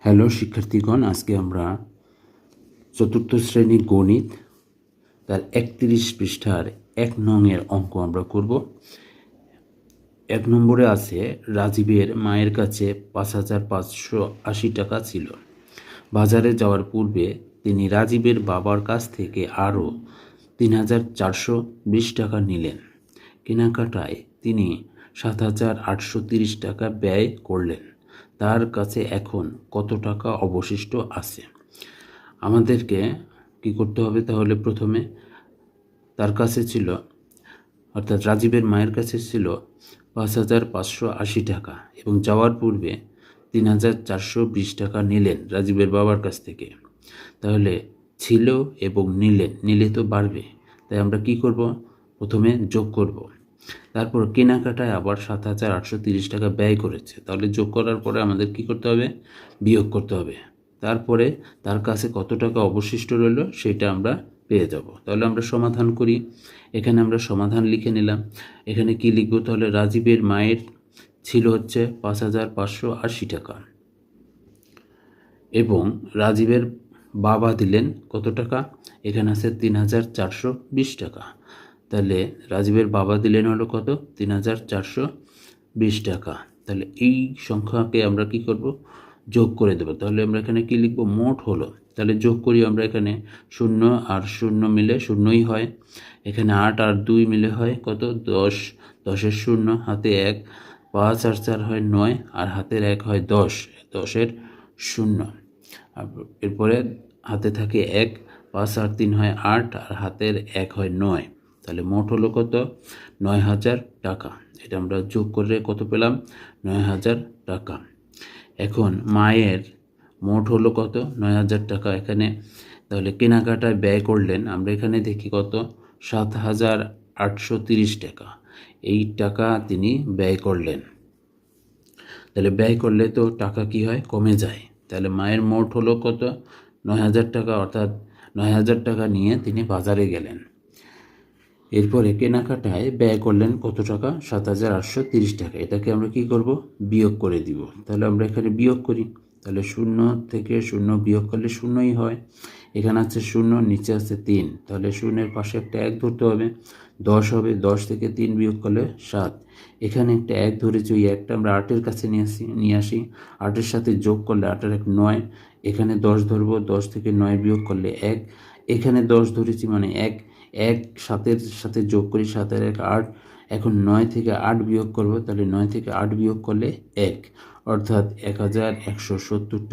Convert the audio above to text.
Hello শিক্ষার্থীগণ, আজকে আমরা চতুর্থ শ্রেণীর গণিত তার 31 পৃষ্ঠার 1 নংয়ের অঙ্ক আমরা করব। 1 নম্বরে আছে, রাজীবের মায়ের কাছে 5,580 টাকা ছিল। বাজারে যাওয়ার পূর্বে তিনি রাজীবের বাবার কাছ থেকে আরও 3,420 টাকা নিলেন। কেনাকাটায় তিনি 7,830 টাকা ব্যয় করলেন। তার কাছে এখন কত টাকা অবশিষ্ট আছে? আমাদেরকে কি করতে হবে? তাহলে প্রথমে তার কাছে ছিল, অর্থাৎ রাজীবের মায়ের কাছে ছিল 5,580 টাকা এবং যাওয়ার পূর্বে 3,420 টাকা নিলেন রাজীবের বাবার কাছ থেকে। তাহলে ছিল এবং নিলে তো বাড়বে, তাই আমরা কি করব? প্রথমে যোগ করব। তারপর কেনাকাটায় আবার 7,830 টাকা ব্যয় করেছে, তাহলে যোগ করার পরে আমাদের কি করতে হবে? বিয়োগ করতে হবে। তারপরে তার কাছে কত টাকা অবশিষ্ট রইল সেটা আমরা পেয়ে যাব। তাহলে আমরা সমাধান করি। এখানে আমরা সমাধান লিখে নিলাম। এখানে কি লিখব? তাহলে রাজীবের মায়ের ছিল হচ্ছে 5,580 টাকা এবং রাজীবের বাবা দিলেন কত টাকা? এখানে আছে 3,420 টাকা। তাহলে রাজীবের বাবা দিলেন হলো কত? 3,420 টাকা। তাহলে এই সংখ্যাকে আমরা কি করব? যোগ করে দেব। তাহলে আমরা এখানে কি লিখব? মোট হলো। তাহলে যোগ করি আমরা, এখানে 0 আর 0 মিলে 0ই হয়। এখানে 8 আর 2 মিলে হয় কত? 10। 10-এর 0 হাতে 1, 5 আর 4 হয় 9 আর হাতের 1 হয় 10। 10-এর 0, এরপরে হাতে থাকে 1, 5 আর 3 হয় 8 আর হাতের 1 হয় 9। তাহলে মোট হলো কত? 9,000 টাকা। এটা আমরা যোগ করে কত পেলাম? 9,000 টাকা। এখন মায়ের মোট হলো কত? 9,000 টাকা। এখানে তাহলে কেনাকাটায় ব্যয় করলেন, আমরা এখানে দেখি কত? 7,830 টাকা। এই টাকা তিনি ব্যয় করলেন। তাহলে ব্যয় করলে তো টাকা কি হয়? কমে যায়। তাহলে মায়ের মোট হলো কত? 9,000 টাকা, অর্থাৎ 9,000 টাকা নিয়ে তিনি বাজারে গেলেন। এরপরে কেনাকাটায় ব্যয় করলেন কত টাকা? 7,830 টাকা। এটাকে আমরা কি করব? বিয়োগ করে দিব। তাহলে আমরা এখানে বিয়োগ করি। তাহলে 0 থেকে 0 বিয়োগ করলে 0ই হয়। এখানে আছে 0, নিচে আছে 3, তাহলে 0-এর পাশে একটা 1 ধরতে হবে, 10 হবে। 10 থেকে 3 বিয়োগ করলে 7। এখানে একটা 1 ধরেছি, ওই 1টা আমরা 8-এর কাছে নিয়ে আসি। 8-এর সাথে যোগ করলে 8 আর 1 9। এখানে 10 ধরবো, 10 থেকে 9 বিয়োগ করলে 1। এখানে 10 ধরেছি মানে 1, 7-এর সাথে যোগ করি, 7 আর 1 8। এখন 9 থেকে 8 বিয়োগ করব, তাহলে 9 থেকে 8 বিয়োগ করলে 1, অর্থাৎ 1,170 টাকা।